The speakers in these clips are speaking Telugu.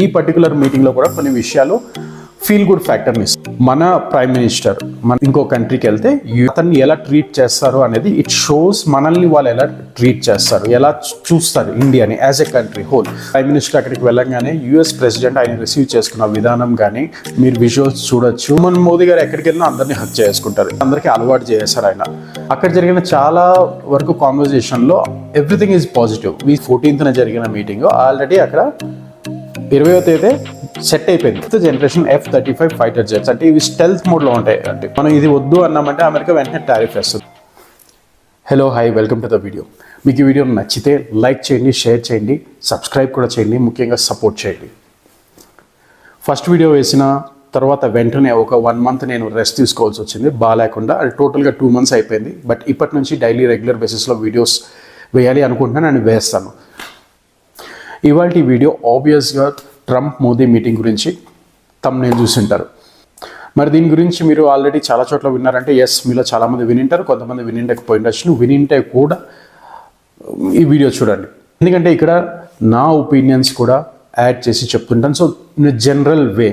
ఈ పర్టికులర్ మీటింగ్లో కూడా కొన్ని విషయాలు ఫీల్ గుడ్ ఫ్యాక్టర్ని ఇస్తుంది. మన ప్రైమ్ మినిస్టర్ మన ఇంకో కంట్రీకి వెళ్తే అతన్ని ఎలా ట్రీట్ చేస్తారు అనేది ఇట్ షోస్ మనల్ని వాళ్ళు ఎలా ట్రీట్ చేస్తారు, ఎలా చూస్తారు ఇండియాని as a country whole. Prime minister అక్కడికి వెళ్ళంగానే యుఎస్ ప్రెసిడెంట్ ఆయన రిసీవ్ చేసుకున్న విధానం కానీ మీరు విజువల్స్ చూడొచ్చు. మన మోదీ గారు ఎక్కడికి వెళ్ళినా అందరినీ హక్ చేసుకుంటారు, అందరికీ అలవాటు చేశారు ఆయన. అక్కడ జరిగిన చాలా వరకు కాన్వర్జేషన్లో ఎవ్రీథింగ్ ఈజ్ పాజిటివ్. 14th జరిగిన మీటింగ్ ఆల్రెడీ అక్కడ 20వ తేదీ సెట్ అయిపోయింది. 5th generation F-35 fighter jets అంటే ఇవి స్టెల్త్ మోడ్లో ఉంటాయి. అంటే మనం ఇది వద్దు అన్నామంటే అమెరికా వెంటనే టారిఫ్ వేస్తుంది. Hello hi, welcome to the video. మీకు ఈ వీడియో నచ్చితే లైక్ చేయండి, షేర్ చేయండి, సబ్స్క్రైబ్ కూడా చేయండి, ముఖ్యంగా సపోర్ట్ చేయండి. ఫస్ట్ వీడియో వేసిన తర్వాత వెంటనే ఒక 1 month నేను రెస్ట్ తీసుకోవాల్సి వచ్చింది బాగాలేకుండా. అది టోటల్గా 2 months అయిపోయింది. బట్ ఇప్పటి నుంచి డైలీ రెగ్యులర్ బేసిస్లో వీడియోస్ వేయాలి అనుకుంటున్నాను, నేను వేస్తాను. ఇవాళ ఈ వీడియో ఆబ్వియస్గా ట్రంప్ మోదీ మీటింగ్ గురించి తమ్నేల్ చూసింటారు. మరి దీని గురించి మీరు ఆల్రెడీ చాలా చోట్ల విన్నారంటే ఎస్, మీలో చాలామంది వినింటారు, కొంతమంది వినిండకపోయిండొచ్చు. వినింటే కూడా ఈ వీడియో చూడండి, ఎందుకంటే ఇక్కడ నా ఒపీనియన్స్ కూడా యాడ్ చేసి చెప్తుంటాను. సో ఇన్ జనరల్ వే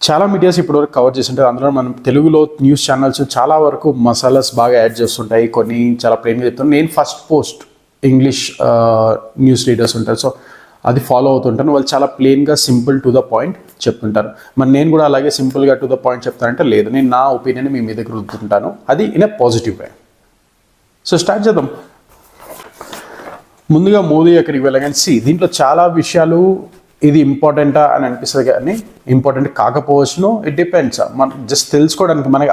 చాలా మీడియాస్ ఇప్పటివరకు కవర్ చేస్తుంటారు. అందులో మనం తెలుగులో న్యూస్ ఛానల్స్ చాలా వరకు మసాలాస్ బాగా యాడ్ చేస్తుంటాయి, కొన్ని చాలా ప్లెయిన్గా చెప్తాను. నేను first post English news readers ఉంటారు, సో అది ఫాలో అవుతుంటాను. వాళ్ళు చాలా ప్లెయిన్గా సింపుల్ టు ద పాయింట్ చెప్తుంటారు. మరి నేను కూడా అలాగే సింపుల్గా టు ద పాయింట్ చెప్తానంటే లేదు, నేను నా ఒపీనియన్ మీ మీదకి రుద్దుతుంటాను, అది in a positive way. So start చేద్దాం. ముందుగా మోదీ అక్కడికి వెళ్ళగానే దీంట్లో చాలా విషయాలు ఇది ఇంపార్టెంటా అని అనిపిస్తుంది, కానీ ఇంపార్టెంట్ కాకపోవచ్చును. It depends. మనం జస్ట్ తెలుసుకోవడానికి మనకి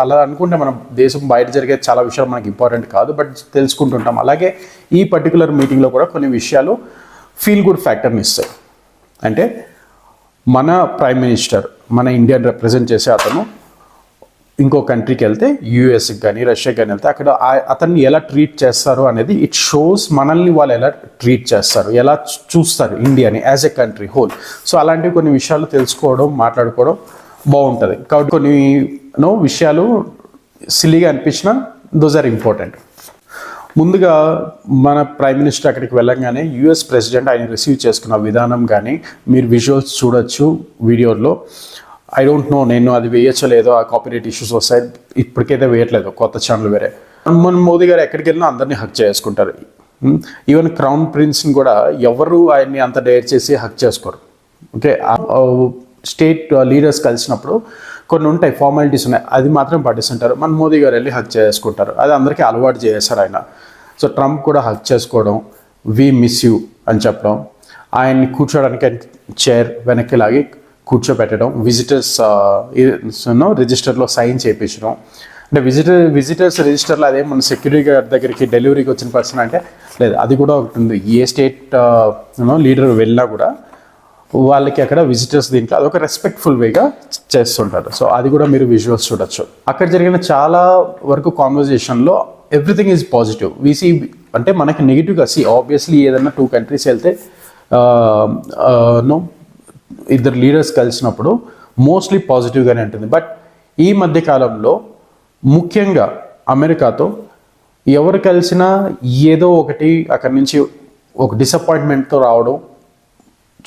అలా అనుకుంటే మన దేశం బయట జరిగే చాలా విషయాలు మనకి ఇంపార్టెంట్ కాదు, బట్ తెలుసుకుంటుంటాం. అలాగే ఈ పర్టికులర్ మీటింగ్లో కూడా కొన్ని విషయాలు ఫీల్ గుడ్ ఫ్యాక్టర్ని ఇస్తాయి. అంటే మన ప్రైమ్ మినిస్టర్ మన ఇండియాని రిప్రజెంట్ చేసే అతను ఇంకో కంట్రీకి వెళ్తే యూఎస్కి కానీ రష్యాకి కానీ వెళ్తే అక్కడ అతన్ని ఎలా ట్రీట్ చేస్తారు అనేది ఇట్ షోస్ మనల్ని వాళ్ళు ఎలా ట్రీట్ చేస్తారు, ఎలా చూస్తారు ఇండియాని as a country whole. So అలాంటివి కొన్ని విషయాలు తెలుసుకోవడం, మాట్లాడుకోవడం బాగుంటుంది. కాబట్టి కొన్ని విషయాలు సిల్లీగా అనిపించినా దోస్ ఆర్ ఇంపార్టెంట్. ముందుగా మన ప్రైమ్ మినిస్టర్ అక్కడికి వెళ్ళంగానే యుఎస్ ప్రెసిడెంట్ ఆయన రిసీవ్ చేసుకున్న విధానం కానీ మీరు విజువల్స్ చూడొచ్చు వీడియోలో. ఐ డోంట్ నో నేను అది వేయచ్చో లేదో, ఆ కాపీరైట్ ఇష్యూస్ వస్తాయి, ఇప్పటికైతే వేయట్లేదు, కొత్త ఛానల్ వేరే. మన మోదీ గారు ఎక్కడికి వెళ్ళినా అందరినీ హక్ చేసుకుంటారు. ఈవెన్ క్రౌన్ ప్రిన్స్ని కూడా ఎవరు ఆయన్ని అంత డేర్ చేసి హక్ చేసుకోరు. ఓకే, స్టేట్ లీడర్స్ కలిసినప్పుడు కొన్ని ఉంటాయి, ఫార్మాలిటీస్ ఉన్నాయి, అది మాత్రం పాటిస్తుంటారు. మన మోదీ గారు వెళ్ళి హక్ చేసుకుంటారు, అది అందరికీ అలవాటు చేశారు ఆయన. సో ట్రంప్ కూడా హక్ చేసుకోవడం, వి మిస్ యూ అని చెప్పడం, ఆయన్ని కూర్చోడానికి చైర్ వెనక్కి లాగి కూర్చోబెట్టడం, విజిటర్స్ రిజిస్టర్లో సైన్ చేయించడం. అంటే విజిటర్స్ రిజిస్టర్లో అదే మన సెక్యూరిటీ గార్డ్ దగ్గరికి డెలివరీకి వచ్చిన పర్సన్ అంటే లేదు, అది కూడా ఒకటి ఉంది. ఏ స్టేట్ లీడర్ వెళ్ళినా కూడా వాళ్ళకి అక్కడ విజిటర్స్ దీంట్లో అదొక రెస్పెక్ట్ఫుల్ వేగా చేస్తుంటారు. సో అది కూడా మీరు విజువల్స్ చూడొచ్చు. అక్కడ జరిగిన చాలా వరకు కాన్వర్జేషన్లో ఎవ్రీథింగ్ ఈజ్ పాజిటివ్. వీసీ అంటే మనకి నెగిటివ్గా ఆబ్వియస్లీ ఏదైనా 2 countries వెళ్తే ఇద్దరు లీడర్స్ కలిసినప్పుడు మోస్ట్లీ పాజిటివ్గానే ఉంటుంది. బట్ ఈ మధ్యకాలంలో ముఖ్యంగా అమెరికాతో ఎవరు కలిసినా ఏదో ఒకటి అక్కడి నుంచి ఒక డిసప్పాయింట్మెంట్తో రావడం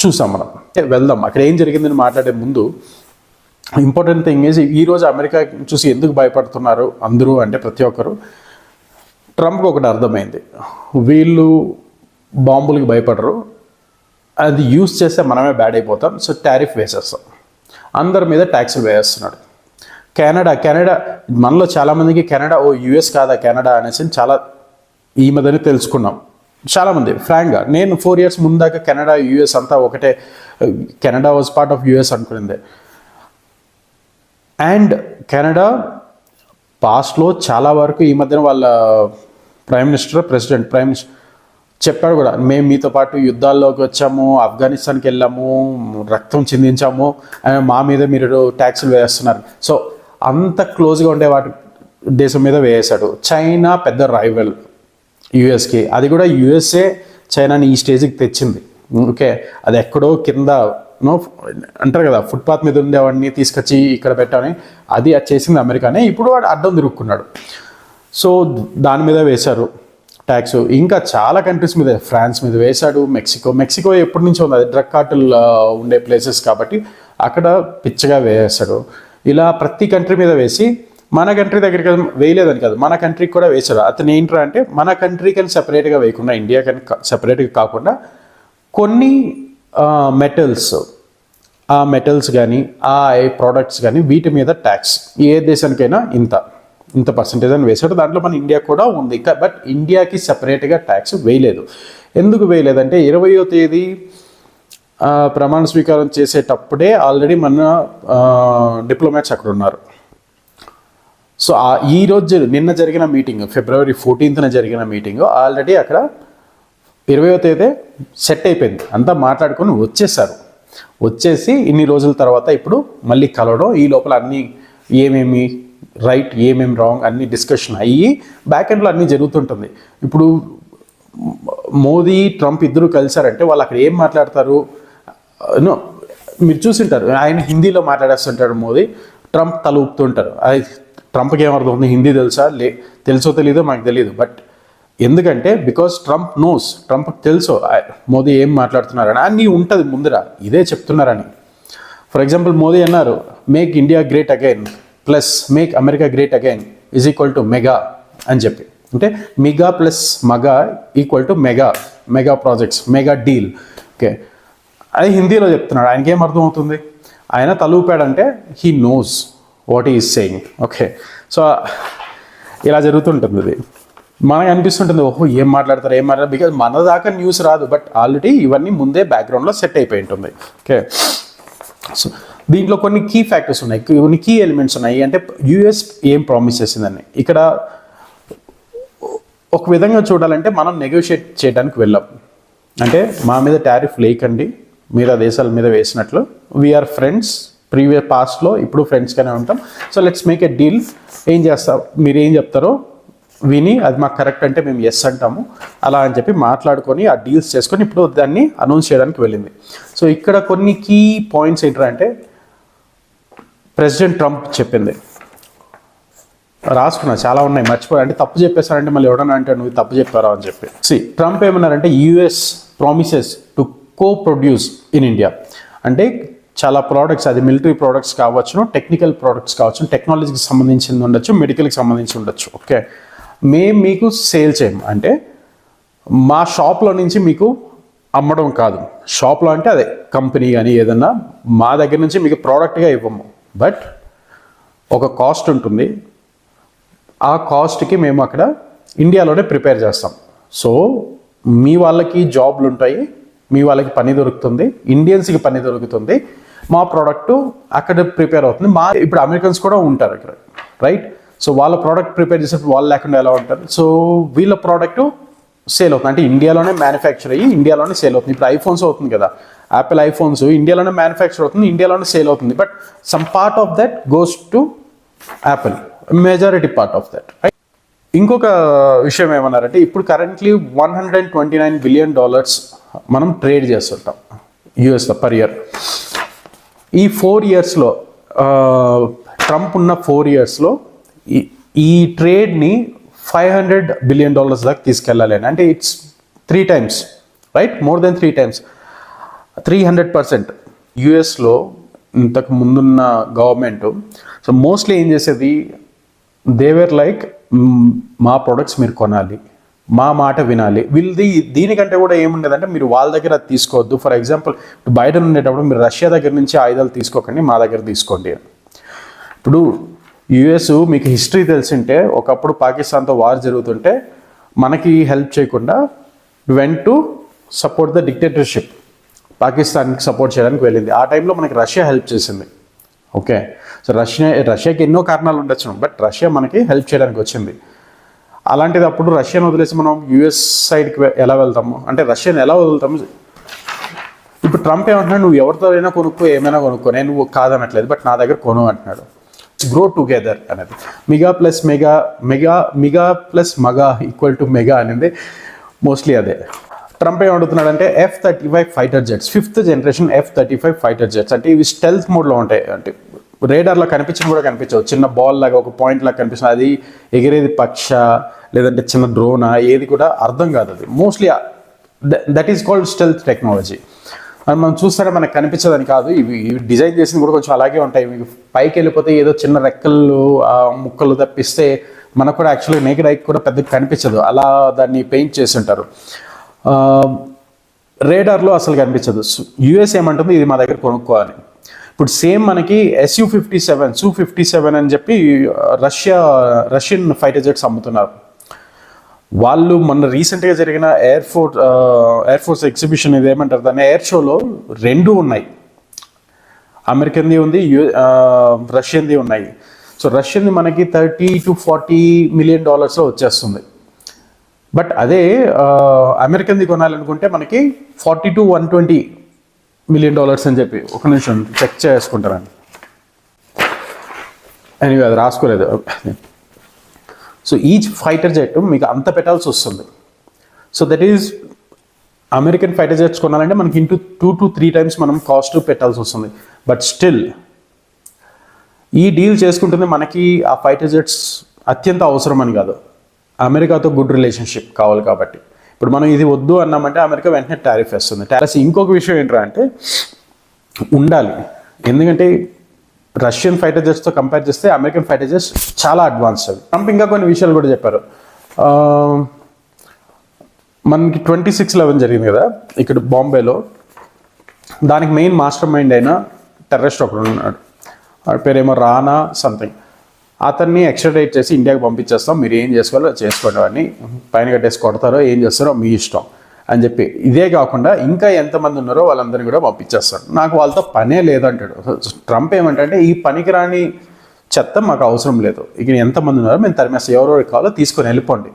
చూసాం మనం. వెళ్దాం అక్కడ ఏం జరిగిందని మాట్లాడే ముందు ఇంపార్టెంట్ థింగ్ ఈజ్ ఈరోజు అమెరికా చూసి ఎందుకు భయపడుతున్నారు అందరూ అంటే ప్రతి ఒక్కరు, ట్రంప్కి ఒకటి అర్థమైంది, వీళ్ళు బాంబులకి భయపడరు, అది యూజ్ చేస్తే మనమే బ్యాడ్ అయిపోతాం, సో టారిఫ్ వేసేస్తాం, అందరి మీద ట్యాక్సులు వేసేస్తున్నాడు. కెనడా మనలో చాలామందికి కెనడా యుఎస్ కాదా కెనడా అనేసి చాలా ఈ మధ్యనే తెలుసుకున్నాం చాలామంది. ఫ్రాంక్గా నేను 4 years ముందాక కెనడా యుఎస్ అంతా ఒకటే, Canada was part of US అనుకునేది. అండ్ కెనడా పాస్ట్లో చాలా వరకు ఈ మధ్యన వాళ్ళ ప్రెసిడెంట్ చెప్పాడు కూడా, మేము మీతో పాటు యుద్ధాల్లోకి వచ్చాము, ఆఫ్ఘనిస్తాన్కి వెళ్ళాము, రక్తం చిందించాము, మా మీద మీరు ట్యాక్సులు వేస్తున్నారు. సో అంత క్లోజ్గా ఉండే దేశం మీద వేసాడు. చైనా పెద్ద రైవల్ యుఎస్కి, అది కూడా యుఎస్ఏ చైనాని ఈ స్టేజ్కి తెచ్చింది. ఓకే, అది ఎక్కడో కింద అంటారు కదా, ఫుట్పాత్ మీద ఉండేవాడిని తీసుకొచ్చి ఇక్కడ పెట్టాలని, అది చేసింది అమెరికానే. ఇప్పుడు వాడు అడ్డం తిరుక్కున్నాడు. సో దాని మీద వేశారు ట్యాక్స్. ఇంకా చాలా కంట్రీస్ మీద, ఫ్రాన్స్ మీద వేశాడు, మెక్సికో ఎప్పటి నుంచో ఉంది, అది డ్రగ్ కార్టిల్ ఉండే ప్లేసెస్ కాబట్టి అక్కడ పిచ్చగా వేసాడు. ఇలా ప్రతి కంట్రీ మీద వేసి మన కంట్రీ దగ్గరికి వేయలేదని కాదు, మన కంట్రీకి కూడా వేశాడు. అతను ఏంట్రా అంటే మన కంట్రీకి సెపరేట్గా వేయకుండా, ఇండియాకి సెపరేట్గా కాకుండా కొన్ని మెటల్స్, ఆ మెటల్స్ కానీ ఆ ప్రోడక్ట్స్ కానీ వీటి మీద ట్యాక్స్ ఏ దేశానికైనా ఇంత పర్సంటేజ్ అని వేసాడు. దాంట్లో మన ఇండియా కూడా ఉంది. బట్ ఇండియాకి సెపరేట్గా ట్యాక్స్ వేయలేదు. ఎందుకు వేయలేదంటే 20వ తేదీ ప్రమాణ స్వీకారం చేసేటప్పుడే ఆల్రెడీ మన డిప్లొమాట్స్ అక్కడ ఉన్నారు. సో నిన్న జరిగిన మీటింగ్, February 14th జరిగిన మీటింగ్ ఆల్రెడీ అక్కడ 20వ తేదీ సెట్ అయిపోయింది. అంతా మాట్లాడుకొని వచ్చేసి ఇన్ని రోజుల తర్వాత ఇప్పుడు మళ్ళీ కలవడం, ఈ లోపల అన్నీ ఏమేమి రైట్ ఏమేమి రాంగ్ అన్ని డిస్కషన్ అయ్యి బ్యాక్ ఎండ్లో అన్నీ జరుగుతుంటుంది. ఇప్పుడు మోదీ ట్రంప్ ఇద్దరు కలిసారంటే వాళ్ళు అక్కడ ఏం మాట్లాడతారు, మీరు చూసింటారు, ఆయన హిందీలో మాట్లాడేస్తుంటాడు మోదీ, ట్రంప్ తల ఊపుతుంటారు. అది ట్రంప్కి ఏమర్థం అవుతుంది, హిందీ తెలుసో తెలీదో మనకు తెలియదు. బట్ ఎందుకంటే బికాస్ ట్రంప్కి తెలుసు మోదీ ఏం మాట్లాడుతున్నారని, అన్నీ ఉంటుంది ముందర, ఇదే చెప్తున్నారని. ఫర్ ఎగ్జాంపుల్ మోదీ అన్నారు, make India great again plus make America great again is equal to mega అని చెప్పి, అంటే MIGA plus MAGA equal to mega projects, mega deal. Okay, అది హిందీలో చెప్తున్నాడు. ఆయనకి ఏం అర్థం అవుతుంది, ఆయన తలూపాడంటే he knows what is saying. Okay, so ఇలా జరుగుతుంటుంది. ఇది మనకు అనిపిస్తుంటుంది, ఓహో ఏం మాట్లాడతారు, బికాజ్ మన దాకా న్యూస్ రాదు, బట్ ఆల్రెడీ ఇవన్నీ ముందే బ్యాక్గ్రౌండ్లో సెట్ అయిపోయి ఉంటుంది. ఓకే, సో దీంట్లో కొన్ని కీ ఫ్యాక్టర్స్ ఉన్నాయి, కొన్ని కీ ఎలిమెంట్స్ ఉన్నాయి. అంటే యూఎస్ ఏం ప్రామిస్ చేసిందని, ఇక్కడ ఒక విధంగా చూడాలంటే మనం నెగోషియేట్ చేయడానికి వెళ్ళాం. అంటే మా మీద టారిఫ్ లేకండి, మీరు ఆ దేశాల మీద వేసినట్లు, వీఆర్ ఫ్రెండ్స్, ప్రీవియస్ పాస్ట్లో ఇప్పుడు ఫ్రెండ్స్గానే ఉంటాం, so let's make a deal. ఏం చేస్తాం, మీరు ఏం చెప్తారో విని అది మాకు కరెక్ట్ అంటే మేము ఎస్ అంటాము, అలా అని చెప్పి మాట్లాడుకొని ఆ డీల్స్ చేసుకొని ఇప్పుడు దాన్ని అనౌన్స్ చేయడానికి వెళ్ళింది. సో ఇక్కడ కొన్ని కీ పాయింట్స్ ఏంటంటే ప్రెసిడెంట్ ట్రంప్ చెప్పింది, రాసుకున్నా చాలా ఉన్నాయి, మర్చిపోయి అంటే తప్పు చెప్పేశారంటే మళ్ళీ ఎవడన్నా అంటే నువ్వు తప్పు చెప్పారా అని చెప్పి. ట్రంప్ ఏమన్నారంటే US promises to produce in India, అంటే చాలా ప్రోడక్ట్స్, అది మిలిటరీ ప్రోడక్ట్స్ కావచ్చును, టెక్నికల్ ప్రోడక్ట్స్ కావచ్చు, టెక్నాలజీకి సంబంధించింది ఉండొచ్చు, మెడికల్కి సంబంధించి ఉండొచ్చు. ఓకే, మేము మీకు సేల్ చేయము, అంటే మా షాప్లో నుంచి మీకు అమ్మడం కాదు, షాప్లో అంటే అదే కంపెనీ కానీ ఏదన్నా మా దగ్గర నుంచి మీకు ప్రోడక్ట్గా ఇవ్వము, బట్ ఒక కాస్ట్ ఉంటుంది, ఆ కాస్ట్కి మేము అక్కడ ఇండియాలోనే ప్రిపేర్ చేస్తాం. సో మీ వాళ్ళకి జాబ్లు ఉంటాయి, మీ వాళ్ళకి పని దొరుకుతుంది, ఇండియన్స్కి పని దొరుకుతుంది, మా ప్రోడక్ట్ అక్కడ ప్రిపేర్ అవుతుంది. ఇప్పుడు అమెరికన్స్ కూడా ఉంటారు అక్కడ, రైట్? సో వాళ్ళ ప్రోడక్ట్ ప్రిపేర్ చేసేప్పుడు వాళ్ళు లేకుండా ఎలా ఉంటారు, సో వీళ్ళ ప్రోడక్ట్ సేల్ అవుతుంది, అంటే ఇండియాలోనే మ్యానుఫ్యాక్చర్ అయ్యి ఇండియాలోనే సేల్ అవుతుంది. ఇప్పుడు ఐఫోన్స్ అవుతుంది కదా, యాపిల్ ఐఫోన్స్ ఇండియాలోనే మ్యానుఫ్యాక్చర్ అవుతుంది, ఇండియాలోనే సేల్ అవుతుంది, but some part of that goes to Apple, majority part of that, right? ఇంకొక విషయం ఏమన్నారంటే ఇప్పుడు కరెంట్లీ $129 బిలియన్ మనం ట్రేడ్ చేస్తుంటాం యూఎస్లో పర్ ఇయర్. ఈ 4 yearsలో ట్రంప్ ఉన్న 4 yearsలో ఈ ట్రేడ్ని $500 బిలియన్ దాకా తీసుకెళ్ళాలి అని, అంటే it's 3 times, right? More than 3 times, 300%. యూఎస్లో ఇంతకు ముందున్న గవర్నమెంట్ సో మోస్ట్లీ ఏం చేసేది, దేవర్ లైక్ మా ప్రొడక్ట్స్ మీరు కొనాలి, మా మాట వినాలి. వీళ్ళది దీనికంటే కూడా ఏముండేదంటే మీరు వాళ్ళ దగ్గర అది తీసుకోవద్దు. ఫర్ ఎగ్జాంపుల్ బయట ఉండేటప్పుడు మీరు రష్యా దగ్గర నుంచి ఆయుధాలు తీసుకోకండి, మా దగ్గర తీసుకోండి. ఇప్పుడు యుఎస్ మీకు హిస్టరీ తెలిసింటే ఒకప్పుడు పాకిస్తాన్తో వార్ జరుగుతుంటే మనకి హెల్ప్ చేయకుండా went to support the dictatorship, పాకిస్తాన్కి సపోర్ట్ చేయడానికి వెళ్ళింది. ఆ టైంలో మనకి రష్యా హెల్ప్ చేసింది. ఓకే, సో రష్యాకి ఎన్నో కారణాలు ఉండొచ్చు, బట్ రష్యా మనకి హెల్ప్ చేయడానికి వచ్చింది. అలాంటిది అప్పుడు రష్యాను వదిలేసి మనం యూఎస్ సైడ్కి ఎలా వెళ్తాము, అంటే రష్యాని ఎలా వదులుతాము? ఇప్పుడు ట్రంప్ ఏమంటున్నాడు, నువ్వు ఎవరితో అయినా కొనుక్కో, ఏమైనా కొనుక్కో, నేను నువ్వు కాదనట్లేదు, బట్ నా దగ్గర కొను అంటున్నాడు. గ్రో టుగెదర్ అనేది MIGA plus MAGA equal to mega అనేది మోస్ట్లీ అదే. ట్రంప్ ఏమడుగుతున్నాడంటే F-35 fighter jets, 5th generation F-35 fighter jets, అంటే ఇవి స్టెల్త్ మోడ్లో ఉంటాయి, అంటే రేడార్లో కనిపించిన కూడా కనిపించవు, చిన్న బాల్ లాగా ఒక పాయింట్ లాగా కనిపిస్తుంది, అది ఎగిరేది పక్ష లేదంటే చిన్న డ్రోనా ఏది కూడా అర్థం కాదు. అది mostly that is called stealth technology. అది మనం చూస్తే మనకు కనిపించదని కాదు, ఇవి డిజైన్ చేసింది కూడా కొంచెం అలాగే ఉంటాయి. మీకు పైకి వెళ్ళిపోతే ఏదో చిన్న రెక్కలు ముక్కలు తప్పిస్తే మనకు కూడా యాక్చువల్గా నేకెడ్ ఐకి కూడా పెద్దగా కనిపించదు, అలా దాన్ని పెయింట్ చేసి ఉంటారు. రేడార్లో అసలు కనిపించదు. యుఎస్ ఏమంటుంది ఇది మా దగ్గర కొనుక్కోవాలి. ఇప్పుడు సేమ్ మనకి Su-57 అని చెప్పి రష్యన్ ఫైటర్ జెట్స్ అమ్ముతున్నారు. వాళ్ళు మొన్న రీసెంట్గా జరిగిన ఎయిర్ ఫోర్స్ ఎగ్జిబిషన్ ఇది ఏమంటారు దాన్ని, ఎయిర్ షోలో 2 ఉన్నాయి, అమెరికన్ది ఉంది, రష్యన్ది ఉన్నాయి. సో రష్యన్ది మనకి $30 to $40 million వచ్చేస్తుంది. బట్ అదే అమెరికన్ది కొనాలనుకుంటే మనకి $40 to $120 million అని చెప్పి, ఒక నిమిషం చెక్ చేసుకుంటారండి. ఎనీవే అది రాసుకోలేదు. సో ఈచ్ ఫైటర్ జెట్ మీకు అంత పెట్టాల్సి వస్తుంది. So that is American fighter jets కొనాలంటే మనకి 2 to 3 times మనం కాస్ట్ పెట్టాల్సి వస్తుంది. బట్ స్టిల్ ఈ డీల్ చేసుకుంటుంది మనకి ఆ ఫైటర్ జెట్స్ అత్యంత అవసరం అని కాదు, అమెరికాతో గుడ్ రిలేషన్షిప్ కావాలి కాబట్టి. ఇప్పుడు మనం ఇది వద్దు అన్నామంటే అమెరికా వెంటనే టారిఫ్ వేస్తుంది. ప్లస్ ఇంకొక విషయం ఏంటంటే ఉండాలి, ఎందుకంటే రష్యన్ ఫైటర్ జెట్స్తో కంపేర్ చేస్తే అమెరికన్ ఫైటర్ జెట్స్ చాలా అడ్వాన్స్ అవి. ట్రంప్ ఇంకా కొన్ని విషయాలు కూడా చెప్పారు. మనకి 26/11 జరిగింది కదా ఇక్కడ బాంబేలో, దానికి మెయిన్ మాస్టర్ మైండ్ అయిన టెర్రరిస్ట్ ఒకడు ఉన్నాడు, వాడి పేరేమో రానా సంథింగ్. అతన్ని ఎక్స్ట్రాడేట్ చేసి ఇండియాకి పంపించేస్తాం, మీరు ఏం చేసుకోవాలో చేసుకోండి, అని పైన కట్టేసి కొడతారో ఏం చేస్తారో మీ ఇష్టం అని చెప్పి. ఇదే కాకుండా ఇంకా ఎంతమంది ఉన్నారో వాళ్ళందరినీ కూడా పంపించేస్తాడు. నాకు వాళ్ళతో పనే లేదంటాడు ట్రంప్. ఏమంటే ఈ పనికిరాని చెత్త మాకు అవసరం లేదు, ఇక ఎంతమంది ఉన్నారో మేము తరిమేస్తాం, ఎవరెవరికి కావాలో తీసుకొని వెళ్ళిపోండి.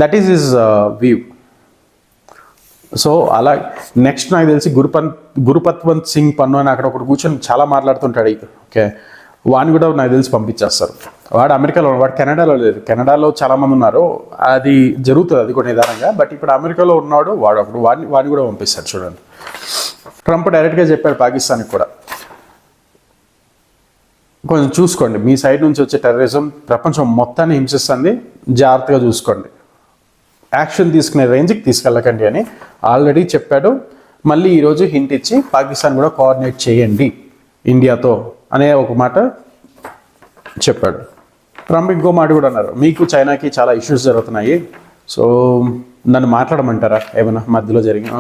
That is his view. So అలా నెక్స్ట్ నాకు తెలిసి గురుపత్వంత్ సింగ్ పన్ను అని అక్కడ ఒకటి కూర్చొని చాలా మాట్లాడుతుంటాడు. ఓకే, వాడిని కూడా నాకు తెలిసి పంపించేస్తారు. వాడు అమెరికాలో, వాడు కెనడాలో లేదు, కెనడాలో చాలామంది ఉన్నారు, అది జరుగుతుంది అది కూడా నిదానంగా. బట్ ఇప్పుడు అమెరికాలో ఉన్నాడు వాడు ఒకడు, వాడిని కూడా పంపిస్తాడు. చూడండి, ట్రంప్ డైరెక్ట్గా చెప్పాడు పాకిస్తాన్కి కూడా, కొంచెం చూసుకోండి, మీ సైడ్ నుంచి వచ్చే టెర్రరిజం ప్రపంచం మొత్తాన్ని హింసిస్తుంది, జాగ్రత్తగా చూసుకోండి, యాక్షన్ తీసుకునే రేంజ్కి తీసుకెళ్ళకండి అని ఆల్రెడీ చెప్పాడు. మళ్ళీ ఈరోజు హింట్ ఇచ్చి పాకిస్తాన్ కూడా కోఆర్డినేట్ చేయండి ఇండియాతో అనే ఒక మాట చెప్పాడు. ట్రంప్ ఇంకో మాట కూడా అన్నారు, మీకు చైనాకి చాలా ఇష్యూస్ జరుగుతున్నాయి, సో నన్ను మాట్లాడమంటారా ఏమైనా మధ్యలో జరిగిన,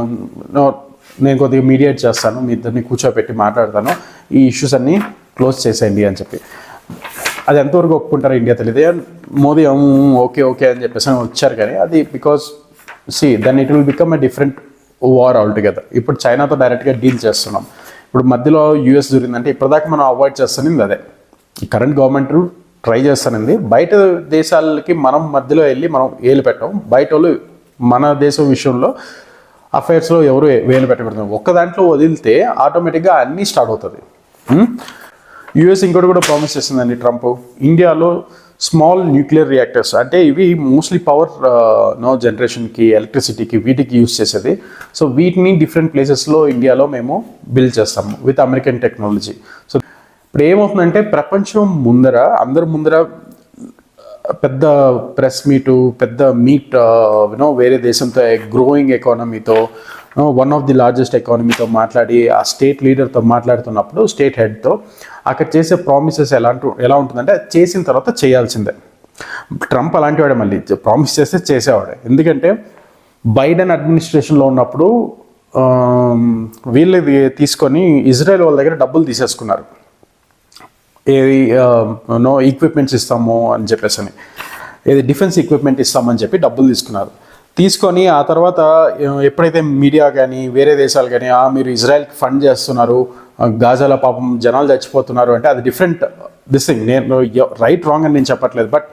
నేను కొద్దిగా మీడియేట్ చేస్తాను, మీ ఇద్దరిని కూర్చోబెట్టి మాట్లాడతాను, ఈ ఇష్యూస్ అన్నీ క్లోజ్ చేసేయండి అని చెప్పి. అది ఎంతవరకు ఒప్పుకుంటారో ఇండియా తెలియదు. మోదీ ఓకే అని చెప్పేసి వచ్చారు, కానీ అది because then it will become a different war altogether. ఇప్పుడు చైనాతో డైరెక్ట్గా డీల్ చేస్తున్నాం, ఇప్పుడు మధ్యలో యూఎస్ దూరిందంటే ఇప్పటిదాకా మనం అవాయిడ్ చేస్తానింది అదే. ఈ కరెంట్ గవర్నమెంట్ ట్రై చేస్తానింది, బయట దేశాలకి మనం మధ్యలో వెళ్ళి మనం వేలు పెట్టాం, బయట వాళ్ళు మన దేశం విషయంలో అఫైర్స్లో ఎవరు వేలు పెట్టబెడతాం. ఒక్క దాంట్లో వదిలితే ఆటోమేటిక్గా అన్నీ స్టార్ట్ అవుతుంది. యూఎస్ ఇంకోటి కూడా ప్రామిస్ చేస్తుందండి ట్రంప్, ఇండియాలో స్మాల్ న్యూక్లియర్ రియాక్టర్స్, అంటే ఇవి మోస్ట్లీ పవర్ జనరేషన్కి, ఎలక్ట్రిసిటీకి, వీటికి యూజ్ చేసేది. సో వీటిని డిఫరెంట్ ప్లేసెస్లో ఇండియాలో మేము బిల్డ్ చేస్తాము విత్ అమెరికన్ టెక్నాలజీ. సో ఇప్పుడు ఏమవుతుందంటే ప్రపంచం ముందర, అందరి ముందర పెద్ద ప్రెస్ మీటు, పెద్ద మీట్ వేరే దేశంతో, గ్రోయింగ్ ఎకానమీతో, వన్ ఆఫ్ ది లార్జెస్ట్ ఎకానమీతో మాట్లాడి, ఆ స్టేట్ లీడర్తో మాట్లాడుతున్నప్పుడు, స్టేట్ హెడ్తో అక్కడ చేసే ప్రామిసెస్ ఎలా ఉంటుందంటే అది చేసిన తర్వాత చేయాల్సిందే. ట్రంప్ అలాంటి వాడే, మళ్ళీ ప్రామిస్ చేస్తే చేసేవాడే. ఎందుకంటే బైడెన్ అడ్మినిస్ట్రేషన్లో ఉన్నప్పుడు వీళ్ళది తీసుకొని ఇజ్రాయెల్ వాళ్ళ దగ్గర డబ్బులు తీసేసుకున్నారు, ఏది ఈక్విప్మెంట్స్ ఇస్తాము అని చెప్పేసి, ఏది డిఫెన్స్ ఈక్విప్మెంట్ ఇస్తామని చెప్పి డబ్బులు తీసుకొని ఆ తర్వాత ఎప్పుడైతే మీడియా కానీ వేరే దేశాలు కానీ మీరు ఇజ్రాయెల్కి ఫండ్ చేస్తున్నారు, గాజాలో పాపం జనాలు చచ్చిపోతున్నారు అంటే అది డిఫరెంట్ దిస్ థింగ్. నేను రైట్ రాంగ్ అని నేను చెప్పట్లేదు, బట్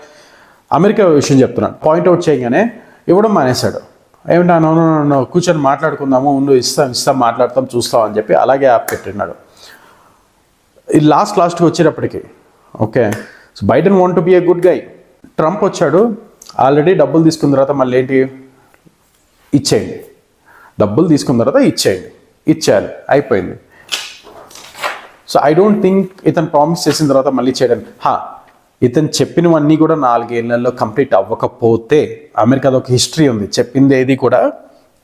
అమెరికా విషయం చెప్తున్నాను. పాయింట్అవుట్ చేయగానే ఇవ్వడం మానేశాడు. ఏమంటే నన్ను కూర్చొని మాట్లాడుకుందాము, ముందు ఇస్తాం మాట్లాడతాం చూస్తాం అని చెప్పి అలాగే యాప్ పెట్టినాడు. ఇది లాస్ట్కి వచ్చేటప్పటికి okay, so Biden want to be a good guy. Trump వచ్చాడు, ఆల్రెడీ డబ్బులు తీసుకున్న తర్వాత మళ్ళీ ఏంటి, ఇచ్చేయండి, డబ్బులు తీసుకున్న తర్వాత ఇచ్చేయాలి, అయిపోయింది. సో ఐ డోంట్ థింక్ ఇతను ప్రామిస్ చేసిన తర్వాత మళ్ళీ చేయడానికి ఇతను చెప్పినవన్నీ కూడా 4 ఏళ్లలో కంప్లీట్ అవ్వకపోతే అమెరికాలో ఒక హిస్టరీ ఉంది, చెప్పింది ఏది కూడా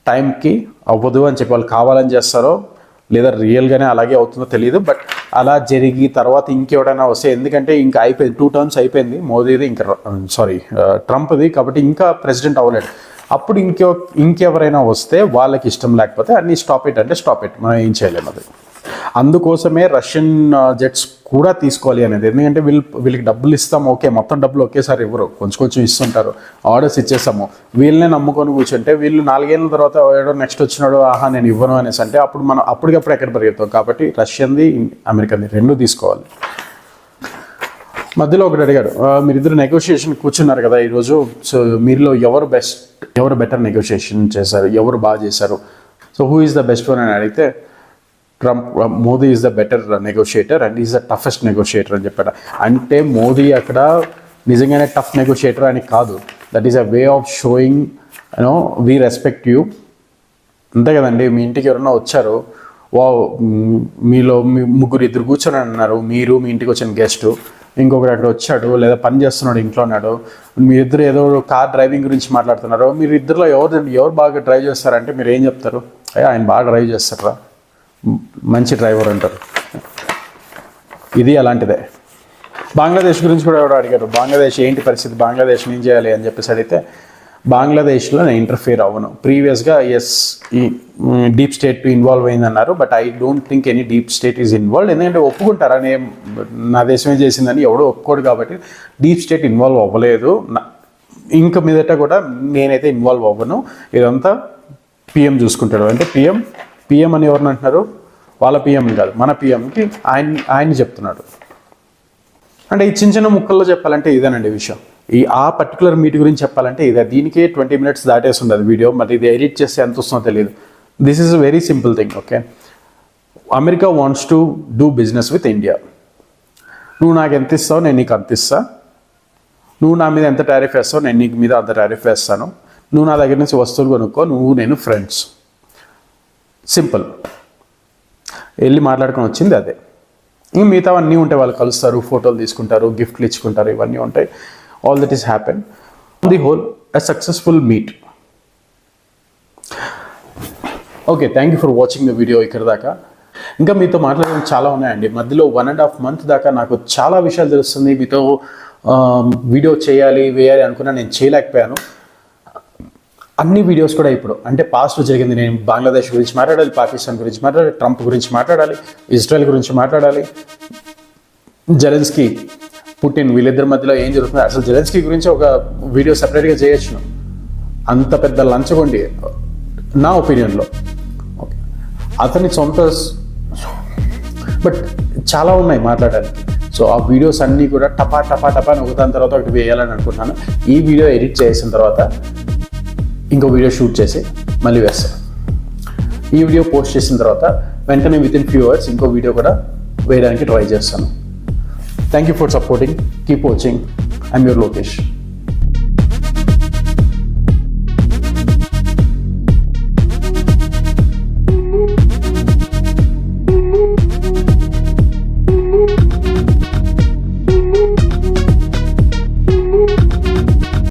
టైంకి అవ్వదు అని చెప్పి వాళ్ళు కావాలని చేస్తారో లేదా రియల్గానే అలాగే అవుతుందో తెలియదు. బట్ అలా జరిగి తర్వాత ఇంకెవడైనా వస్తే, ఎందుకంటే ఇంకా అయిపోయింది 2 టర్మ్స్ అయిపోయింది మోదీది, ఇంకా ట్రంప్ది, కాబట్టి ఇంకా ప్రెసిడెంట్ అవ్వలేడు. అప్పుడు ఇంకెవరైనా వస్తే వాళ్ళకి ఇష్టం లేకపోతే అన్ని స్టాప్ ఇట్ అంటే స్టాప్ ఇట్, మనం ఏం చేయలేము. అది అందుకోసమే రష్యన్ జెట్స్ కూడా తీసుకోవాలి అనేది. ఎందుకంటే వీళ్ళకి డబ్బులు ఇస్తాం, ఓకే, మొత్తం డబ్బులు ఒకేసారి ఇవ్వరు, కొంచెం ఇస్తుంటారు, ఆర్డర్స్ ఇచ్చేస్తాము. వీళ్ళనే నమ్ముకొని కూర్చుంటే వీళ్ళు 4 ఏళ్ళ తర్వాత ఎవడో నెక్స్ట్ వచ్చినాడు నేను ఇవ్వను అనేసి అంటే అప్పుడు మనం అప్పటికప్పుడు ఎక్కడ పరిగెడతాం. కాబట్టి రష్యన్ది అమెరికన్ది 2 తీసుకోవాలి. మధ్యలో ఒకటి అడిగాడు, మీరిద్దరు నెగోషియేషన్ కూర్చున్నారు కదా ఈరోజు, సో మీరులో ఎవరు బెటర్ నెగోషియేషన్ చేశారు, ఎవరు బాగా చేశారు, so who is the best one అని అడిగితే Modi is the better negotiator and is the toughest negotiator అని చెప్పాడు. అంటే మోదీ అక్కడ నిజంగానే టఫ్ నెగోషియేటర్ అని కాదు, that is a way of showing we respect you. అంతే కదండి, మీ ఇంటికి ఎవరన్నా వచ్చారు, మీలో ముగ్గురు కూర్చొని అన్నారు, మీరు మీ ఇంటికి వచ్చిన గెస్ట్, ఇంకొకరు అక్కడ వచ్చాడు లేదా పని చేస్తున్నాడు ఇంట్లో ఉన్నాడు, మీరిద్దరు ఏదో కార్ డ్రైవింగ్ గురించి మాట్లాడుతున్నారు, మీరు ఇద్దరులో ఎవరు బాగా డ్రైవ్ చేస్తారంటే మీరు ఏం చెప్తారు? ఆయన బాగా డ్రైవ్ చేస్తారా, మంచి డ్రైవర్ అంటారు. ఇది అలాంటిదే. బంగ్లాదేశ్ గురించి కూడా ఎవడో అడిగారు, బంగ్లాదేశ్ ఏంటి పరిస్థితి, బంగ్లాదేశ్ ఏం చేయాలి అని చెప్పేసి అడిగితే బంగ్లాదేశ్లో నేను ఇంటర్ఫియర్ అవ్వను. ప్రీవియస్గా ఈ డీప్ స్టేట్ ఇన్వాల్వ్ అయిందన్నారు, but I don't think any deep state is involved. ఎందుకంటే ఒప్పుకుంటారా, నా దేశమే చేసిందని ఎవడో ఒప్పుకోడు, కాబట్టి డీప్ స్టేట్ ఇన్వాల్వ్ అవ్వలేదు. ఇంక మీదట కూడా నేనైతే ఇన్వాల్వ్ అవ్వను, ఇదంతా పిఎం చూసుకుంటాడు. అంటే పిఎం అని ఎవరిని అంటున్నారు, వాళ్ళ పిఎం కాదు, మన పిఎంకి ఆయన చెప్తున్నాడు. అంటే ఈ చిన్న ముక్కల్లో చెప్పాలంటే ఇదేనండి విషయం. ఆ పర్టికులర్ మీట్ గురించి చెప్పాలంటే ఇదే. దీనికి 20 minutes దాటేసి ఉండదు వీడియో, మరి ఇది ఎడిట్ చేస్తే ఎంత వస్తుందో తెలియదు. This is a very simple thing. Okay, America wants to do business with India. నువ్వు నాకు ఎంత ఇస్తావు, నేను నీకు అంత ఇస్తా. నువ్వు నా మీద ఎంత టారిఫ్ వేస్తావు, నేను నీకు మీద అంత టారిఫ్ వేస్తాను. నువ్వు నా దగ్గర నుంచి వస్తువులు కొనుక్కో, నేను ఫ్రెండ్స్. సింపుల్. వెళ్ళి మాట్లాడుకొని వచ్చింది అదే. ఇంక మిగతా అన్నీ ఉంటాయి, వాళ్ళు కలుస్తారు, ఫోటోలు తీసుకుంటారు, గిఫ్ట్లు ఇచ్చుకుంటారు, ఇవన్నీ ఉంటాయి. All that is happen. The whole a successful meet. Okay, thank you for watching the video ఇక్కడ దాకా. ఇంకా మీతో మాట్లాడడం చాలా ఉన్నాయండి. మధ్యలో 1.5 month దాకా నాకు చాలా విషయాలు తెలుస్తుంది. మీతో వీడియో వేయాలి అనుకున్నా, నేను చేయలేకపోయాను. అన్ని వీడియోస్ కూడా ఇప్పుడు అంటే పాస్ట్లో జరిగింది, నేను బంగ్లాదేశ్ గురించి మాట్లాడాలి, పాకిస్తాన్ గురించి మాట్లాడాలి, ట్రంప్ గురించి మాట్లాడాలి, ఇజ్రాయెల్ గురించి మాట్లాడాలి, జెలెన్స్కీ పుటిన్ వీళ్ళిద్దరి మధ్యలో ఏం జరుగుతుంది, అసలు జెలెన్స్కీ గురించి ఒక వీడియో సెపరేట్గా చేయొచ్చు. అంత పెద్ద లంచగొండి నా ఒపీనియన్లో. ఓకే, అతని సొంత, బట్ చాలా ఉన్నాయి మాట్లాడడానికి. సో ఆ వీడియోస్ అన్నీ కూడా టపా అని ఒకదాని తర్వాత ఒకటి వేయాలని అనుకుంటున్నాను. ఈ వీడియో ఎడిట్ చేసిన తర్వాత ఇంకో వీడియో షూట్ చేసి మళ్ళీ వేస్తాను. ఈ వీడియో పోస్ట్ చేసిన తర్వాత వెంటనే వితిన్ ఫ్యూ అవర్స్ ఇంకో వీడియో కూడా వేయడానికి ట్రై చేస్తాను. Thank you for supporting. Keep watching. I'm your Lokesh.